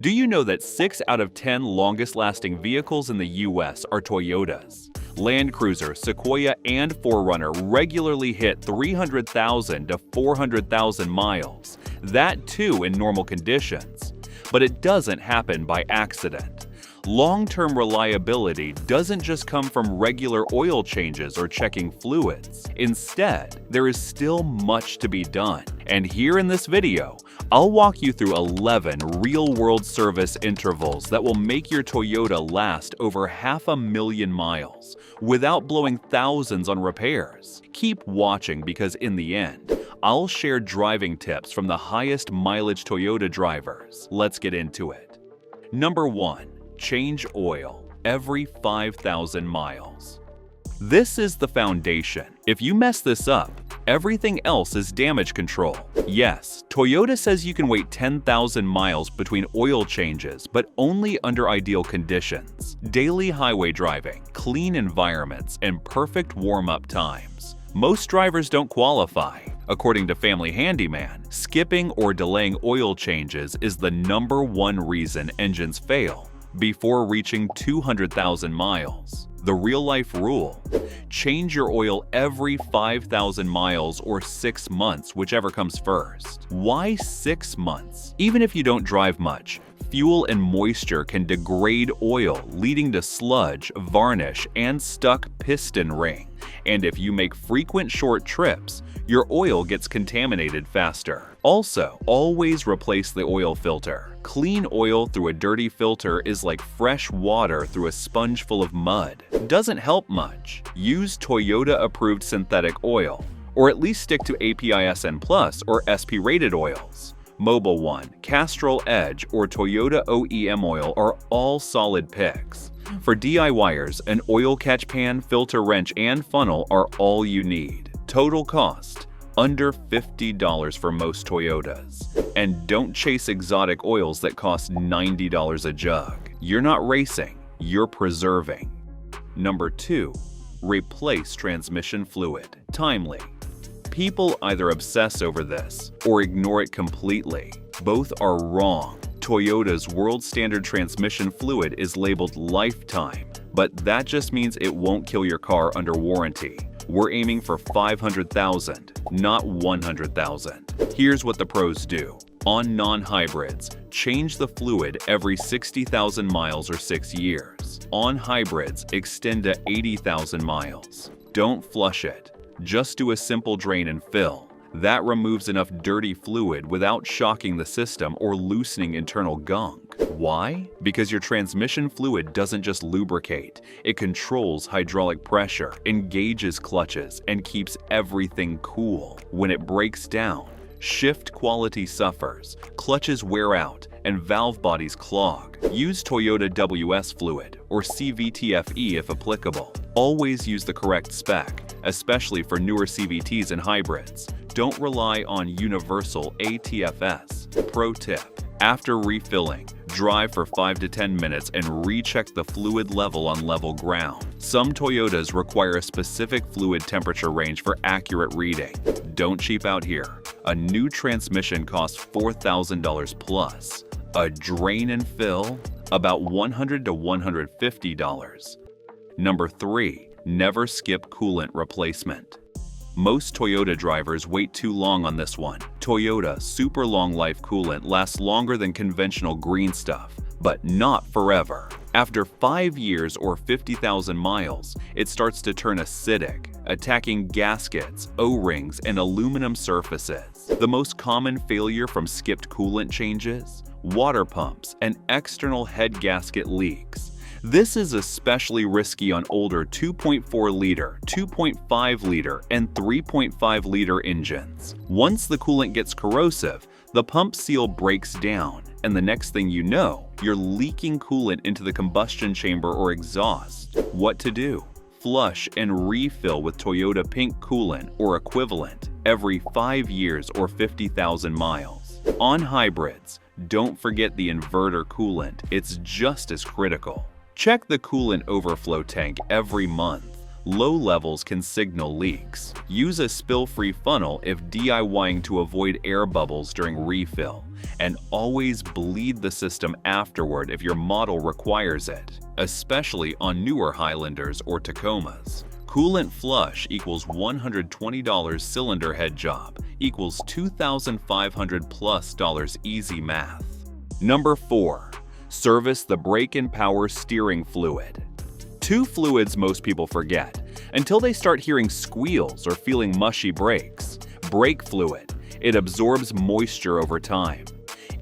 Do you know that 6 out of 10 longest-lasting vehicles in the US are Toyotas? Land Cruiser, Sequoia, and 4Runner regularly hit 300,000 to 400,000 miles. That too in normal conditions. But it doesn't happen by accident. Long-term reliability doesn't just come from regular oil changes or checking fluids. Instead, there is still much to be done. And here in this video, I'll walk you through 11 real-world service intervals that will make your Toyota last over 500,000 miles without blowing thousands on repairs. Keep watching because in the end, I'll share driving tips from the highest mileage Toyota drivers. Let's get into it. Number 1. Change oil every 5,000 miles. This is the foundation. If you mess this up, everything else is damage control. Yes, Toyota says you can wait 10,000 miles between oil changes, but only under ideal conditions. Daily highway driving, clean environments, and perfect warm-up times. Most drivers don't qualify. According to Family Handyman, skipping or delaying oil changes is the #1 reason engines fail before reaching 200,000 miles. The real-life rule: change your oil every 5,000 miles or 6 months, whichever comes first. Why 6 months? Even if you don't drive much, fuel and moisture can degrade oil, leading to sludge, varnish, and stuck piston ring. And if you make frequent short trips, your oil gets contaminated faster. Also, always replace the oil filter. Clean oil through a dirty filter is like fresh water through a sponge full of mud. Doesn't help much. Use Toyota-approved synthetic oil, or at least stick to APISN Plus or SP-rated oils. Mobil 1, Castrol Edge, or Toyota OEM oil are all solid picks. For DIYers, an oil catch pan, filter wrench, and funnel are all you need. Total cost: under $50 for most Toyotas. And don't chase exotic oils that cost $90 a jug. You're not racing, you're preserving. Number 2. Replace transmission fluid. Timely. People either obsess over this or ignore it completely. Both are wrong. Toyota's world standard transmission fluid is labeled lifetime, but that just means it won't kill your car under warranty. We're aiming for 500,000, not 100,000. Here's what the pros do. On non-hybrids, change the fluid every 60,000 miles or 6 years. On hybrids, extend to 80,000 miles. Don't flush it. Just do a simple drain and fill. That removes enough dirty fluid without shocking the system or loosening internal gunk. Why? Because your transmission fluid doesn't just lubricate, it controls hydraulic pressure, engages clutches, and keeps everything cool. When it breaks down, shift quality suffers, clutches wear out, and valve bodies clog. Use Toyota WS fluid or CVTFE if applicable. Always use the correct spec, especially for newer CVTs and hybrids. Don't rely on universal ATFS. Pro tip: after refilling, drive for 5 to 10 minutes and recheck the fluid level on level ground. Some Toyotas require a specific fluid temperature range for accurate reading. Don't cheap out here. A new transmission costs $4,000 plus. A drain and fill? About $100 to $150. Number 3. Never skip coolant replacement. Most Toyota drivers wait too long on this one. Toyota Super Long Life coolant lasts longer than conventional green stuff, but not forever. After 5 years or 50,000 miles, it starts to turn acidic, attacking gaskets, O-rings, and aluminum surfaces. The most common failure from skipped coolant changes: water pumps and external head gasket leaks. This is especially risky on older 2.4-liter, 2.5-liter, and 3.5-liter engines. Once the coolant gets corrosive, the pump seal breaks down, and the next thing you know, you're leaking coolant into the combustion chamber or exhaust. What to do? Flush and refill with Toyota Pink coolant or equivalent every 5 years or 50,000 miles. On hybrids, don't forget the inverter coolant. It's just as critical. Check the coolant overflow tank every month. Low levels can signal leaks. Use a spill-free funnel if DIYing to avoid air bubbles during refill. and always bleed the system afterward if your model requires it, especially on newer Highlanders or Tacomas. Coolant flush equals $120 cylinder head job equals $2,500+ easy math. Number 4. Service the brake and power steering fluid. Two fluids most people forget until they start hearing squeals or feeling mushy brakes. Brake fluid. It absorbs moisture over time.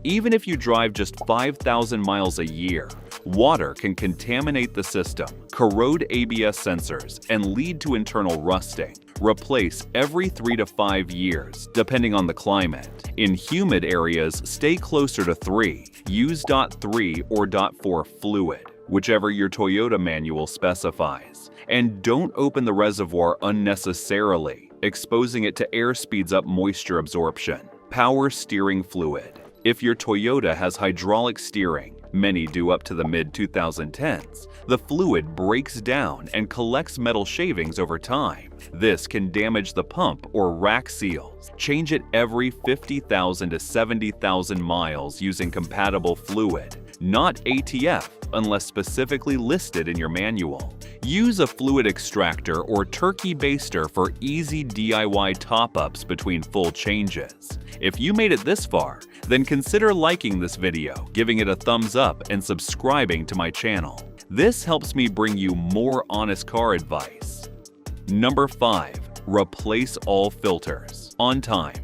Even if you drive just 5,000 miles a year, water can contaminate the system, corrode ABS sensors, and lead to internal rusting. Replace every 3 to 5 years, depending on the climate. In humid areas, stay closer to 3. Use .3 or .4 fluid, whichever your Toyota manual specifies. And don't open the reservoir unnecessarily. Exposing it to air speeds up moisture absorption. Power steering fluid. If your Toyota has hydraulic steering, many do up to the mid-2010s, the fluid breaks down and collects metal shavings over time. This can damage the pump or rack seals. Change it every 50,000 to 70,000 miles using compatible fluid, not ATF unless specifically listed in your manual. Use a fluid extractor or turkey baster for easy DIY top-ups between full changes. If you made it this far, then consider liking this video, giving it a thumbs up, and subscribing to my channel. This helps me bring you more honest car advice. Number 5. Replace all filters on time.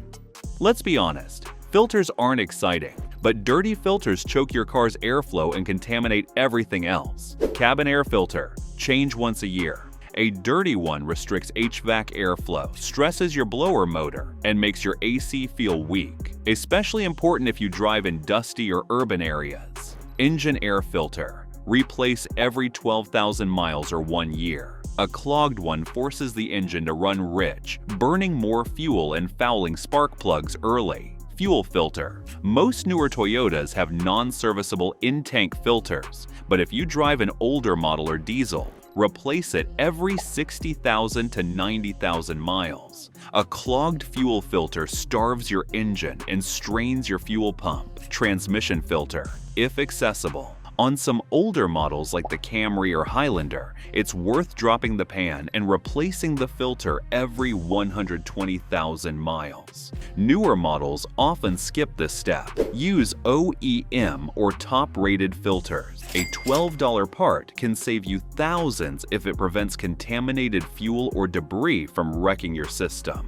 Let's be honest, filters aren't exciting, but dirty filters choke your car's airflow and contaminate everything else. Cabin air filter, change once a year. A dirty one restricts HVAC airflow, stresses your blower motor, and makes your AC feel weak. Especially important if you drive in dusty or urban areas. Engine air filter. Replace every 12,000 miles or 1 year. A clogged one forces the engine to run rich, burning more fuel and fouling spark plugs early. Fuel filter. Most newer Toyotas have non-serviceable in-tank filters, but if you drive an older model or diesel, replace it every 60,000 to 90,000 miles. A clogged fuel filter starves your engine and strains your fuel pump. Transmission filter, if accessible. On some older models like the Camry or Highlander, it's worth dropping the pan and replacing the filter every 120,000 miles. Newer models often skip this step. Use OEM or top-rated filters. A $12 part can save you thousands if it prevents contaminated fuel or debris from wrecking your system.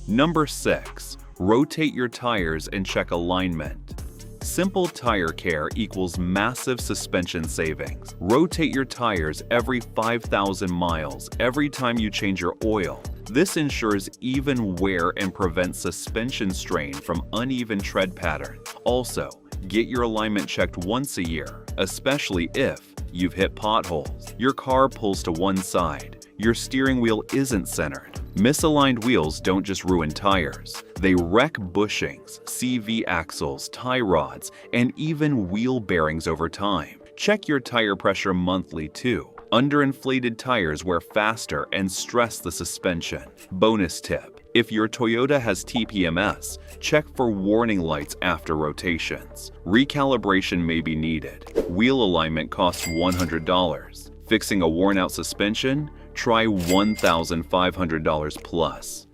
Number 6. Rotate your tires and check alignment. Simple tire care equals massive suspension savings. Rotate your tires every 5,000 miles every time you change your oil. This ensures even wear and prevents suspension strain from uneven tread patterns. Also, get your alignment checked once a year, especially if you've hit potholes, your car pulls to one side, your steering wheel isn't centered. Misaligned wheels don't just ruin tires, they wreck bushings, CV axles, tie rods, and even wheel bearings over time. Check your tire pressure monthly too. Underinflated tires wear faster and stress the suspension. Bonus tip: if your Toyota has TPMS, check for warning lights after rotations. Recalibration may be needed. Wheel alignment costs $100. Fixing a worn-out suspension? Try $1,500 plus.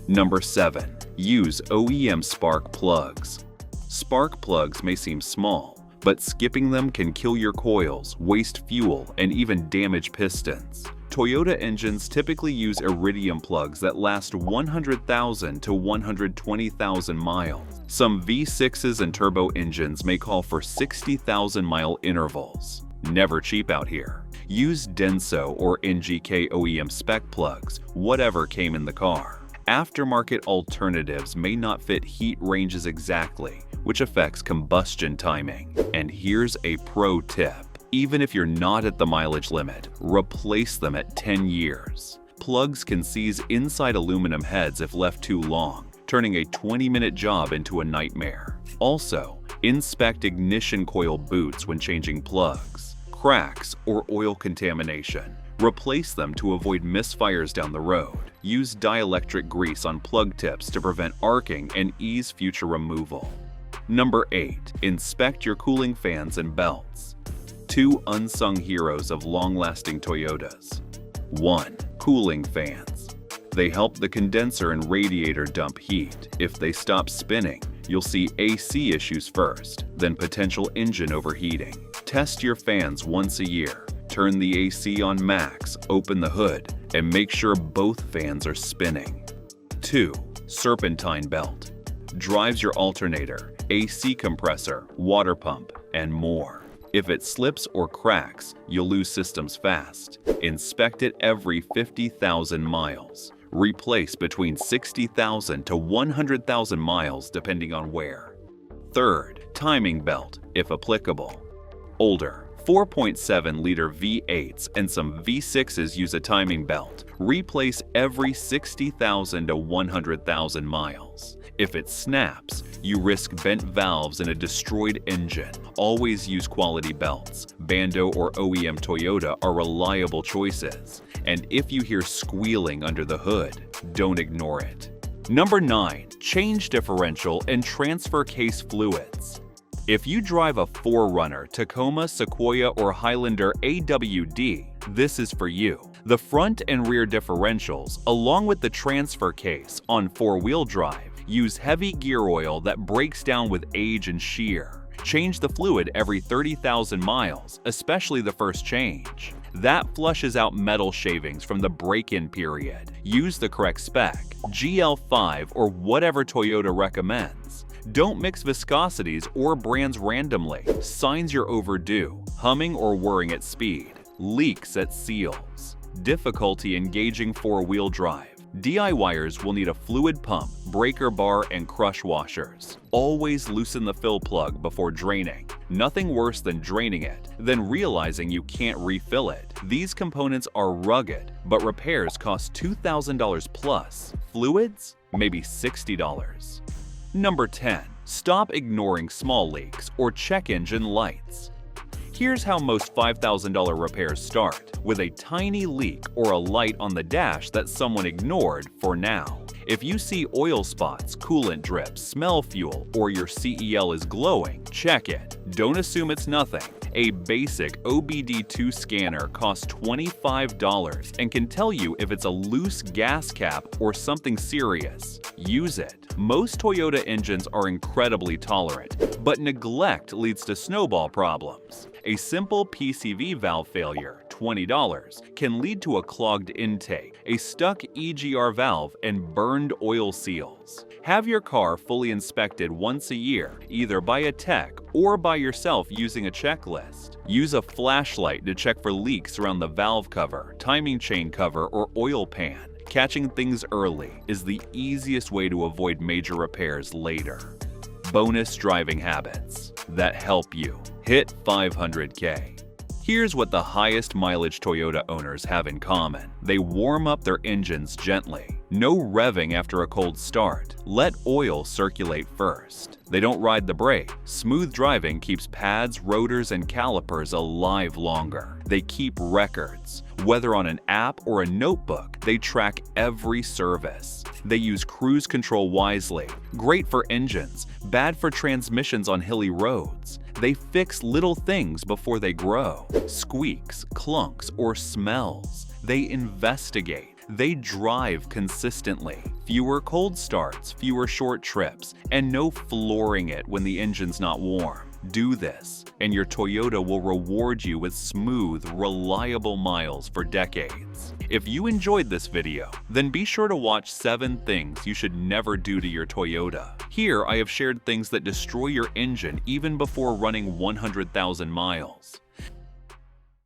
Number 7. Use OEM spark plugs. Spark plugs may seem small, but skipping them can kill your coils, waste fuel, and even damage pistons. Toyota engines typically use iridium plugs that last 100,000 to 120,000 miles. Some V6s and turbo engines may call for 60,000-mile intervals. Never cheap out here. Use Denso or NGK OEM spec plugs, whatever came in the car. Aftermarket alternatives may not fit heat ranges exactly, which affects combustion timing. And here's a pro tip. Even if you're not at the mileage limit, replace them at 10 years. Plugs can seize inside aluminum heads if left too long, turning a 20-minute job into a nightmare. Also, inspect ignition coil boots when changing plugs. Cracks or oil contamination. Replace them to avoid misfires down the road. Use dielectric grease on plug tips to prevent arcing and ease future removal. Number 8. Inspect your cooling fans and belts. 2 unsung heroes of long-lasting Toyotas. 1. Cooling fans. They help the condenser and radiator dump heat. If they stop spinning, you'll see AC issues first, then potential engine overheating. Test your fans once a year. Turn the AC on max, open the hood, and make sure both fans are spinning. 2. Serpentine belt. Drives your alternator, AC compressor, water pump, and more. If it slips or cracks, you'll lose systems fast. Inspect it every 50,000 miles. Replace between 60,000 to 100,000 miles depending on wear. 3rd, timing belt, if applicable. Older 4.7-liter V8s and some V6s use a timing belt. Replace every 60,000 to 100,000 miles. If it snaps, you risk bent valves and a destroyed engine. Always use quality belts. Bando or OEM Toyota are reliable choices. And if you hear squealing under the hood, don't ignore it. Number 9. Change differential and transfer case fluids. If you drive a 4Runner, Tacoma, Sequoia, or Highlander AWD, this is for you. The front and rear differentials, along with the transfer case on 4-wheel drive, use heavy gear oil that breaks down with age and shear. Change the fluid every 30,000 miles, especially the first change. That flushes out metal shavings from the break-in period. Use the correct spec, GL5 or whatever Toyota recommends. Don't mix viscosities or brands randomly. Signs you're overdue: humming or whirring at speed, leaks at seals, difficulty engaging 4-wheel drive. DIYers will need a fluid pump, breaker bar, and crush washers. Always loosen the fill plug before draining. Nothing worse than draining it, then realizing you can't refill it. These components are rugged, but repairs cost $2,000 plus. Fluids? Maybe $60. Number 10. Stop ignoring small leaks or check engine lights. Here's how most $5,000 repairs start, with a tiny leak or a light on the dash that someone ignored for now. If you see oil spots, coolant drips, smell fuel, or your CEL is glowing, check it. Don't assume it's nothing. A basic OBD2 scanner costs $25 and can tell you if it's a loose gas cap or something serious. Use it. Most Toyota engines are incredibly tolerant, but neglect leads to snowball problems. A simple PCV valve failure, $20, can lead to a clogged intake, a stuck EGR valve, and burned oil seals. Have your car fully inspected once a year, either by a tech or by yourself using a checklist. Use a flashlight to check for leaks around the valve cover, timing chain cover, or oil pan. Catching things early is the easiest way to avoid major repairs later. Bonus driving habits that help you hit 500K. Here's what the highest mileage Toyota owners have in common. They warm up their engines gently. No revving after a cold start. Let oil circulate first. They don't ride the brake. Smooth driving keeps pads, rotors, and calipers alive longer. They keep records. Whether on an app or a notebook, they track every service. They use cruise control wisely. Great for engines, bad for transmissions on hilly roads. They fix little things before they grow. Squeaks, clunks, or smells. They investigate. They drive consistently. Fewer cold starts, fewer short trips, and no flooring it when the engine's not warm. Do this, and your Toyota will reward you with smooth, reliable miles for decades. If you enjoyed this video, then be sure to watch 7 things you should never do to your Toyota. Here I have shared things that destroy your engine even before running 100,000 miles.